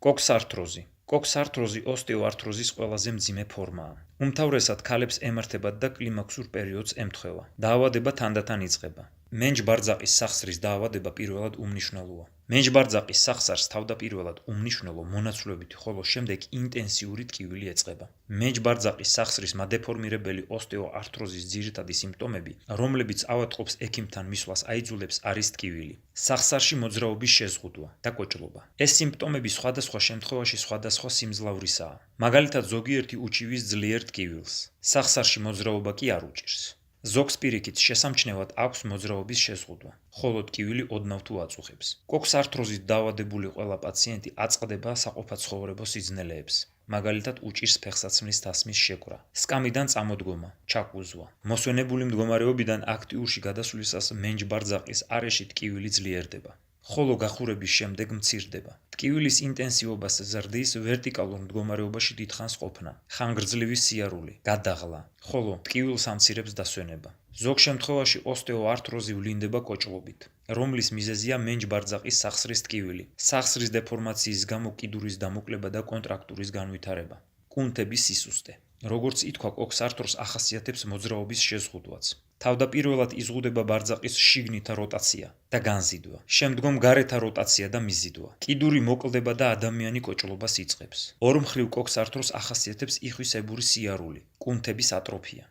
კოქსართროზი. კოქსართროზი ოსტეოართროზის ყველაზე მძიმე ფორმაა. უმთავრესად ქალებს ემართებათ და კლიმაქსურ პერიოდს ემთხვევა. დაავადება თანდათან იწყება. მენჯ-ბარძაყის სახსრის დაავადება პირველად უმნიშვნელოა. მენჯ-ბარძაყის სახსარს თავდაპირველად უმნიშვნელო მონაცვლევითი, ხოლო შემდეგ ინტენსიური ტკივილი ეწყება. მენჯ-ბარძაყის სახსრის დეფორმირებელი ოსტეოართროზის ძირითადი სიმპტომები, რომლებიც ავადმყოფს ექიმთან მისვლას აიძულებს, არის ტკივილი, სახსარში მოძრაობის შეზღუდვა და კოჭლობა. ეს სიმპტომები სხვადასხვა შემთხვევაში სხვადასხვა სიმძლავრისაა. მაგალითად, ზოგიერთი უჩივის ძლიერ ტკივილს, სახსარში მოძრაობა კი არ უჭირს. ზოგს პირიქით შესამჩნევად აქვს მოძრაობის შეზღუდვა, ხოლო ტკივილი ოდნავ თუ აწუხებს. კოქსართროზით დაავადებული ყველა პაციენტი აწყდება საყოფაცხოვრებო სიძნელეებს. მაგალითად, უჭირს ფეხსაცმლის დასმის შეკვრა, სკამიდან წამოდგომა, ჩაკუზვა. მოსვენებული მდგომარეობიდან აქტიურში გადასვლისას მენჯ-ბარძაყის არეში ტკივილი ძლიერდება, ხოლო გახურების შემდეგ მცირდება. ტკივილის ინტენსივობას ზრდის ვერტიკალურ მდგომარეობაში დიდხანს ყოფნა, ხანგრძლივი სიარული, გადაღლა, ხოლო ტკივილს ამცირებს დასვენება. ზოგ შემთხვევაში ოსტეოართროზი ვლინდება კოჭლობით, რომლის მიზეზია მენჯ-ბარძაყის სახსრის ტკივილი, სახსრის დეფორმაციის გამო კიდურის დამოკლება და კონტრაქტურის განვითარება, კუნთების სისუსტე. როგორც ითქვა, კოქსართროზს ახასიათებს მოძრაობის შეზღუდვაც. თავდაპირველად იზღუდება ბარძაყის შიგნითა როტაცია და განზიდვა, შემდგომ გარეთა როტაცია და მიზიდვა. კიდური მოკლდება და ადამიანი კოჭლობას იწყებს. ორმხრივ კოქსართროზს ახასიათებს იხვისებური სიარული, კუნთების ატროფია.